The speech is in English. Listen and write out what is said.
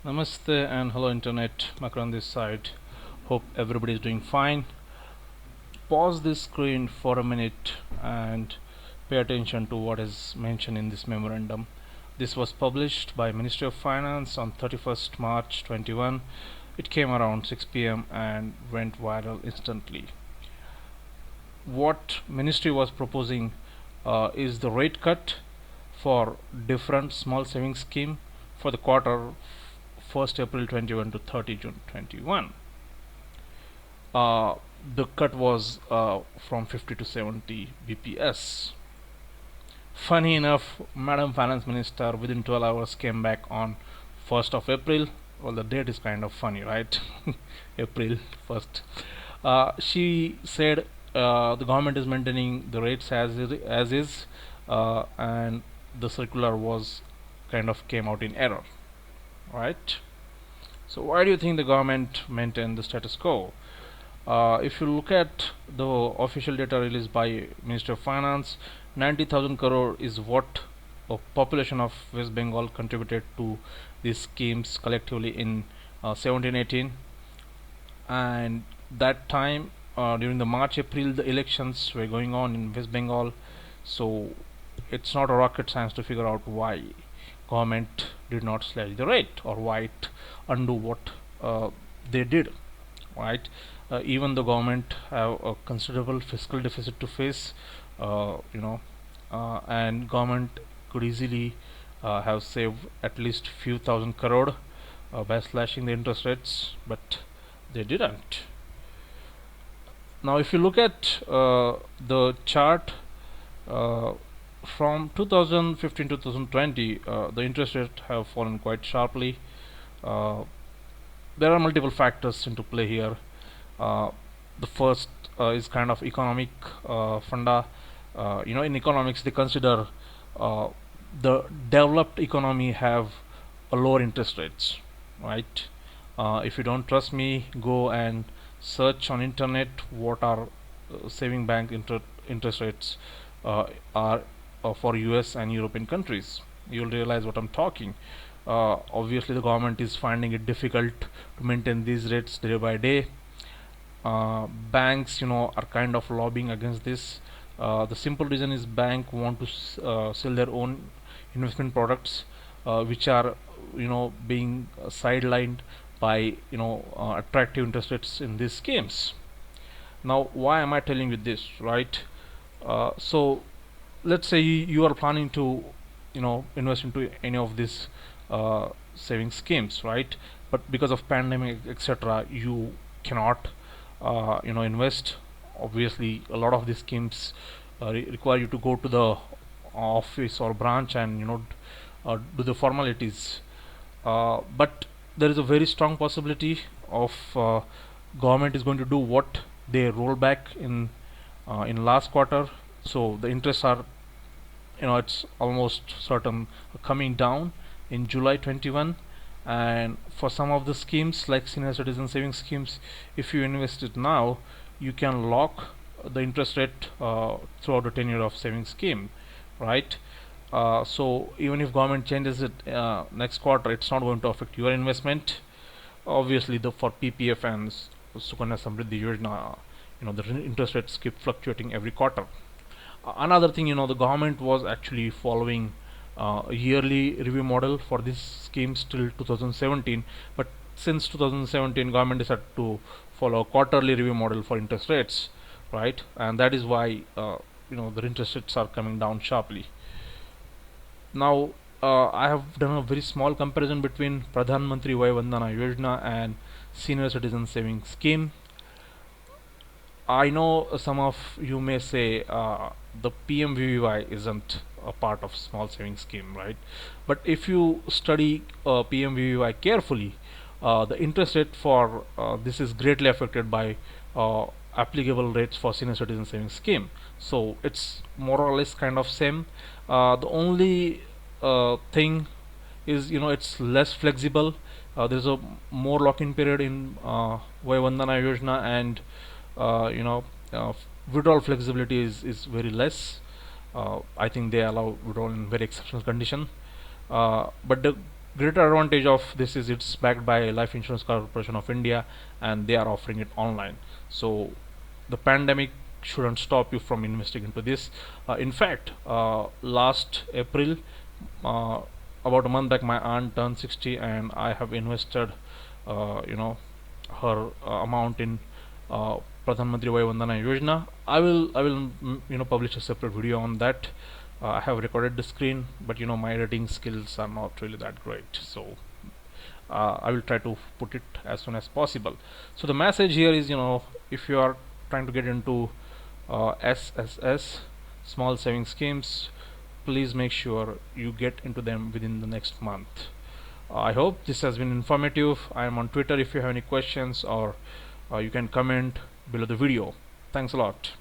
Namaste and hello internet, Makran this side. Hope everybody is doing fine. Pause this screen for a minute and pay attention to what is mentioned in this memorandum. This was published by Ministry of Finance on 31st March 21. It came around 6 p.m. and went viral instantly. What Ministry was proposing is the rate cut for different small savings scheme for the quarter 1st April 21 to 30 June 21. The cut was from 50 to 70 bps. Funny enough, Madam Finance Minister within 12 hours came back on 1st of April. Well, the date is kind of funny, right? April 1st. She said the government is maintaining the rates as is, and the circular was kind of came out in error, right? So why do you think the government maintained the status quo? If you look at the official data released by Ministry of Finance, 90,000 crore is what a population of West Bengal contributed to these schemes collectively in 17-18, and that time during the March-April the elections were going on in West Bengal, so it's not a rocket science to figure out why government did not slash the rate or why it undo what they did, right? Even the government have a considerable fiscal deficit to face, and government could easily have saved at least few thousand crore by slashing the interest rates, but they didn't. Now if you look at the chart from 2015 to 2020, the interest rate have fallen quite sharply. There are multiple factors into play here. The first is kind of economic funda. In economics they consider the developed economy have a lower interest rates, right? If you don't trust me, go and search on internet what are saving bank interest rates are for US and European countries. You'll realize what I'm talking. Obviously the government is finding it difficult to maintain these rates day by day. Banks are kind of lobbying against this. The simple reason is bank want to sell their own investment products, which are being sidelined by attractive interest rates in these schemes. Now why am I telling you this, right? So let's say you are planning to invest into any of these saving schemes, right? But because of pandemic etc you cannot invest. Obviously a lot of these schemes require you to go to the office or branch and do the formalities, but there is a very strong possibility of government is going to do what they roll back in last quarter. So the interests are it's almost certain coming down in July 21. And for some of the schemes like senior citizen savings schemes, if you invest it now you can lock the interest rate throughout the tenure of savings scheme, right? So even if government changes it next quarter, it's not going to affect your investment. Obviously for PPF and Sukanya Samriddhi Yojana, the interest rates keep fluctuating every quarter. Another thing, the government was actually following a yearly review model for these schemes till 2017, but since 2017 government decided to follow a quarterly review model for interest rates, right? And that is why the interest rates are coming down sharply. Now I have done a very small comparison between Pradhan Mantri Vay Vandana Yojana and senior citizen savings scheme. I know some of you may say the PMVVY isn't a part of small savings scheme, right? But if you study PMVVY carefully, the interest rate for this is greatly affected by applicable rates for senior citizen savings scheme. So it's more or less kind of same. The only thing is it's less flexible. There's a more lock-in period in Vay Vandana Yojana, and withdrawal flexibility is very less. I think they allow withdrawal in very exceptional condition, but the Greater advantage of this is it's backed by Life Insurance Corporation of India, and they are offering it online. So the pandemic shouldn't stop you from investing into this. In fact, last April, uh, about a month back, my aunt turned 60, and I have invested, you know, her amount in Pradhan Mantri Vaya Vandana Yojana. I will publish a separate video on that. I have recorded the screen, but my editing skills are not really that great, so I will try to put it as soon as possible. So the message here is, if you are trying to get into SSS, small saving schemes, please make sure you get into them within the next month. I hope this has been informative. I am on Twitter if you have any questions, or you can comment below the video. Thanks a lot.